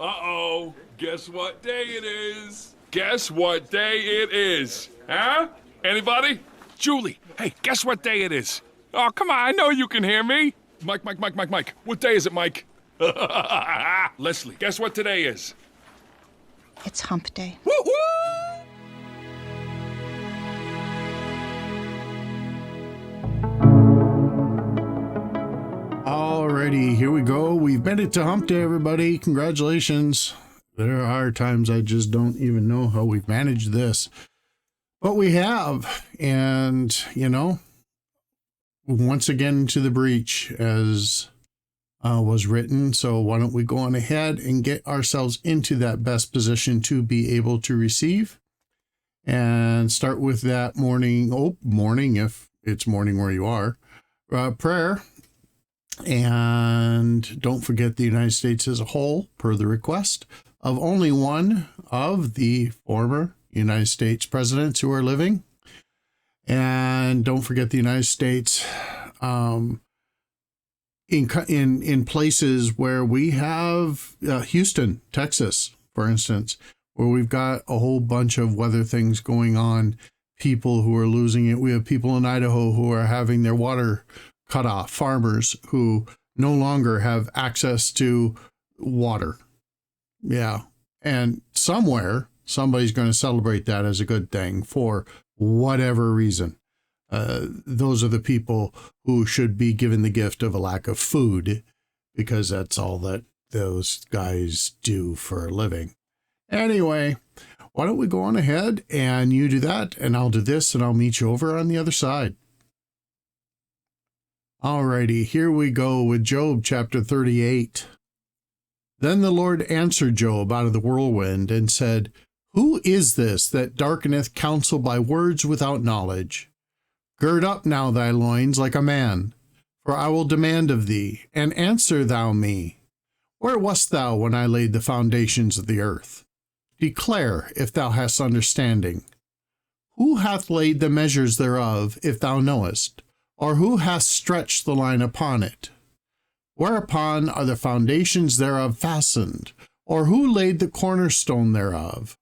Uh-oh, guess what day it is? Guess what day it is? Huh? Anybody? Julie, hey, guess what day it is? Oh, come on, I know you can hear me. Mike. What day is it, Mike? Leslie, guess what today is? It's hump day. Woo-hoo! Alrighty, here we go. We've made it to hump day, everybody. Congratulations. There are times I just don't even know how we've managed this. But we have. And, you know, once again into the breach as was written. So why don't we go on ahead and get ourselves into that best position to be able to receive. And start with that morning, if it's morning where you are, prayer. And don't forget the United States as a whole, per the request of only one of the former United States presidents who are living. And don't forget the United States in places where we have Houston, Texas, for instance, where we've got a whole bunch of weather things going on, people who are losing it. We have people in Idaho who are having their water cut off, farmers who no longer have access to water. Yeah. And somewhere, somebody's going to celebrate that as a good thing for whatever reason. Those are the people who should be given the gift of a lack of food, because that's all that those guys do for a living. Anyway, why don't we go on ahead and you do that and I'll do this and I'll meet you over on the other side. Alrighty, here we go with Job chapter 38. Then the Lord answered Job out of the whirlwind and said, Who is this that darkeneth counsel by words without knowledge? Gird up now thy loins like a man, for I will demand of thee, and answer thou me. Where wast thou when I laid the foundations of the earth? Declare if thou hast understanding. Who hath laid the measures thereof, if thou knowest? Or who hath stretched the line upon it? Whereupon are the foundations thereof fastened? Or who laid the cornerstone thereof?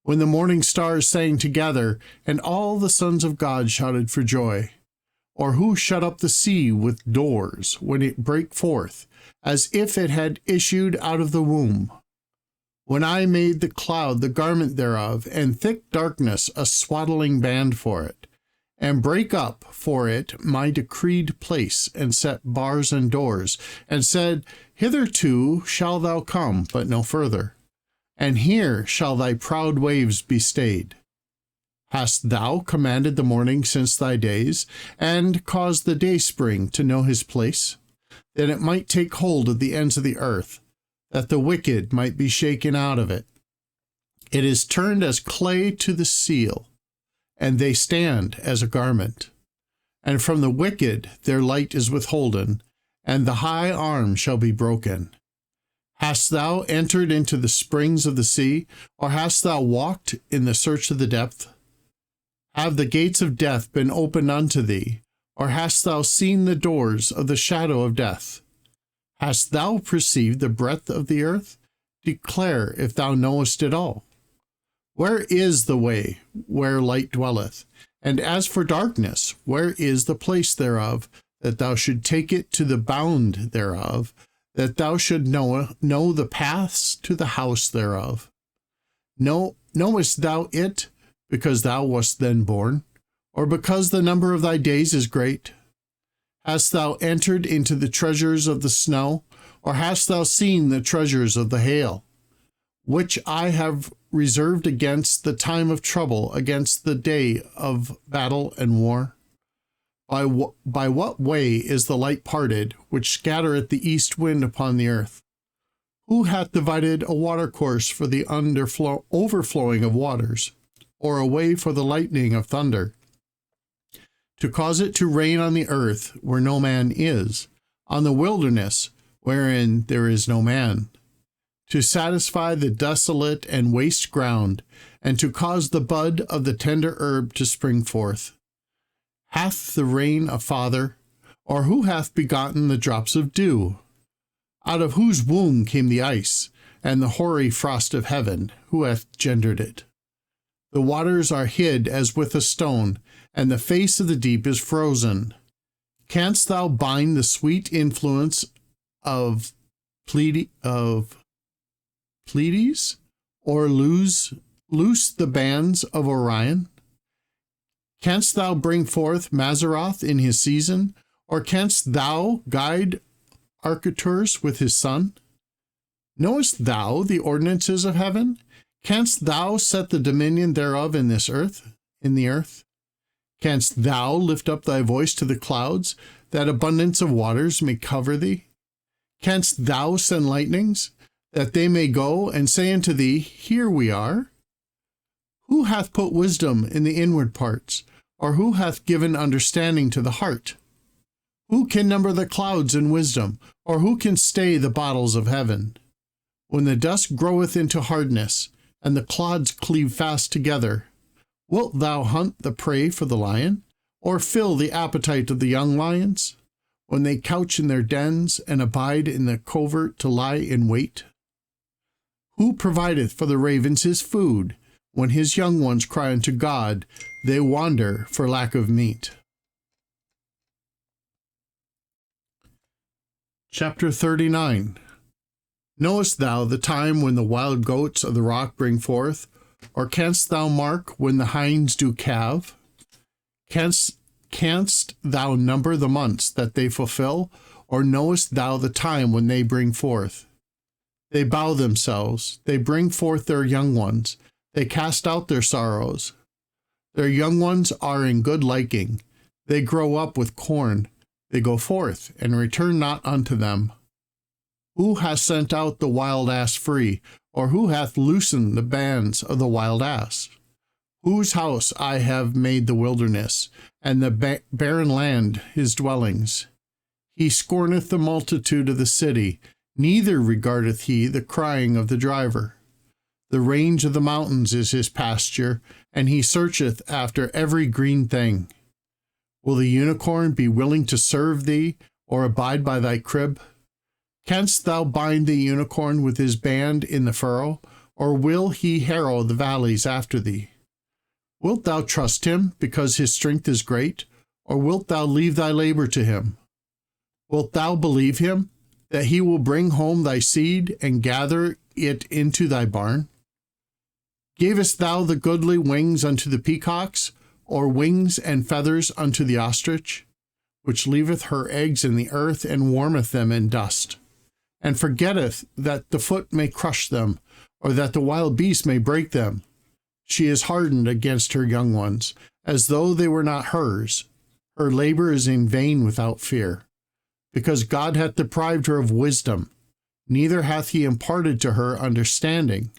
When the morning stars sang together, and all the sons of God shouted for joy? Or who shut up the sea with doors, when it brake forth, as if it had issued out of the womb? When I made the cloud the garment thereof, and thick darkness a swaddling band for it, and break up for it my decreed place, and set bars and doors, and said, Hitherto shall thou come, but no further, and here shall thy proud waves be stayed. Hast thou commanded the morning since thy days, and caused the dayspring to know his place, that it might take hold of the ends of the earth, that the wicked might be shaken out of it? It is turned as clay to the seal, and they stand as a garment. And from the wicked their light is withholden, and the high arm shall be broken. Hast thou entered into the springs of the sea, or hast thou walked in the search of the depth? Have the gates of death been opened unto thee, or hast thou seen the doors of the shadow of death? Hast thou perceived the breadth of the earth? Declare if thou knowest it all. Where is the way where light dwelleth? And as for darkness, where is the place thereof, that thou should take it to the bound thereof, that thou should know the paths to the house thereof? Knowest thou it, because thou wast then born, or because the number of thy days is great? Hast thou entered into the treasures of the snow, or hast thou seen the treasures of the hail, which I have reserved against the time of trouble, against the day of battle and war? By what way is the light parted, which scattereth the east wind upon the earth? Who hath divided a watercourse for the overflowing of waters, or a way for the lightning of thunder? To cause it to rain on the earth where no man is, on the wilderness wherein there is no man, to satisfy the desolate and waste ground, and to cause the bud of the tender herb to spring forth. Hath the rain a father, or who hath begotten the drops of dew? Out of whose womb came the ice, and the hoary frost of heaven, who hath gendered it? The waters are hid as with a stone, and the face of the deep is frozen. Canst thou bind the sweet influence of Pleiades, or loose the bands of Orion? Canst thou bring forth Mazzaroth in his season, or canst thou guide Arcturus with his son? Knowest thou the ordinances of heaven? Canst thou set the dominion thereof in the earth? Canst thou lift up thy voice to the clouds, that abundance of waters may cover thee? Canst thou send lightnings, that they may go and say unto thee, Here we are? Who hath put wisdom in the inward parts, or who hath given understanding to the heart? Who can number the clouds in wisdom, or who can stay the bottles of heaven? When the dust groweth into hardness, and the clods cleave fast together, wilt thou hunt the prey for the lion, or fill the appetite of the young lions, when they couch in their dens, and abide in the covert to lie in wait? Who provideth for the ravens his food? When his young ones cry unto God, they wander for lack of meat. Chapter 39. Knowest thou the time when the wild goats of the rock bring forth? Or canst thou mark when the hinds do calve? Canst thou number the months that they fulfill? Or knowest thou the time when they bring forth? They bow themselves, they bring forth their young ones, they cast out their sorrows. Their young ones are in good liking. They grow up with corn. They go forth, and return not unto them. Who hath sent out the wild ass free, or who hath loosened the bands of the wild ass? Whose house I have made the wilderness, and the barren land his dwellings. He scorneth the multitude of the city, neither regardeth he the crying of the driver. The range of the mountains is his pasture, and he searcheth after every green thing. Will the unicorn be willing to serve thee, or abide by thy crib? Canst thou bind the unicorn with his band in the furrow, or will he harrow the valleys after thee? Wilt thou trust him, because his strength is great, or wilt thou leave thy labor to him? Wilt thou believe him, that he will bring home thy seed, and gather it into thy barn? Gavest thou the goodly wings unto the peacocks, or wings and feathers unto the ostrich, which leaveth her eggs in the earth, and warmeth them in dust, and forgetteth that the foot may crush them, or that the wild beast may break them? She is hardened against her young ones, as though they were not hers. Her labor is in vain without fear, because God hath deprived her of wisdom, neither hath he imparted to her understanding.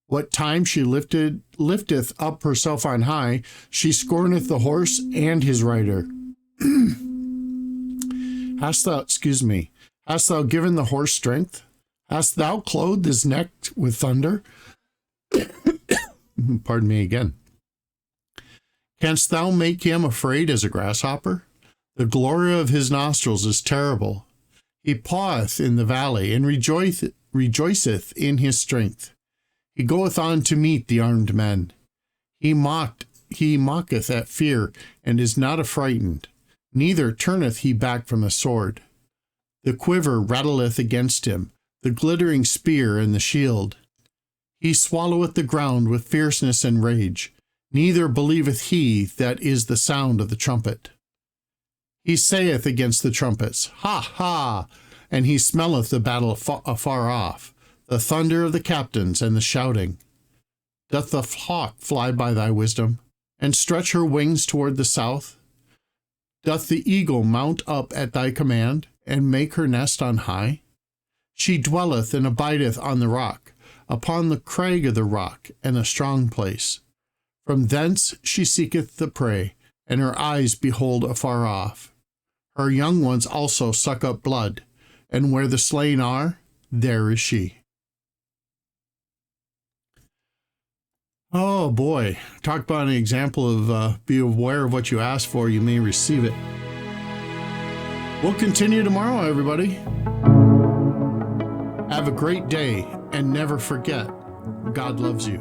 What time she lifteth up herself on high, she scorneth the horse and his rider. Hast thou given the horse strength? Hast thou clothed his neck with thunder? Pardon me again. Canst thou make him afraid as a grasshopper? The glory of his nostrils is terrible. He paweth in the valley, and rejoiceth in his strength. He goeth on to meet the armed men. He mocketh at fear, and is not affrighted, neither turneth he back from the sword. The quiver rattleth against him, the glittering spear and the shield. He swalloweth the ground with fierceness and rage, neither believeth he that is the sound of the trumpet. He saith against the trumpets, Ha, ha! And he smelleth the battle afar off, the thunder of the captains and the shouting. Doth the hawk fly by thy wisdom, and stretch her wings toward the south? Doth the eagle mount up at thy command, and make her nest on high? She dwelleth and abideth on the rock, upon the crag of the rock and the strong place. From thence she seeketh the prey, and her eyes behold afar off. Her young ones also suck up blood, and where the slain are, there is she. Oh boy, talk about an example of be aware of what you ask for, you may receive it. We'll continue tomorrow, everybody. Have a great day, and never forget, God loves you.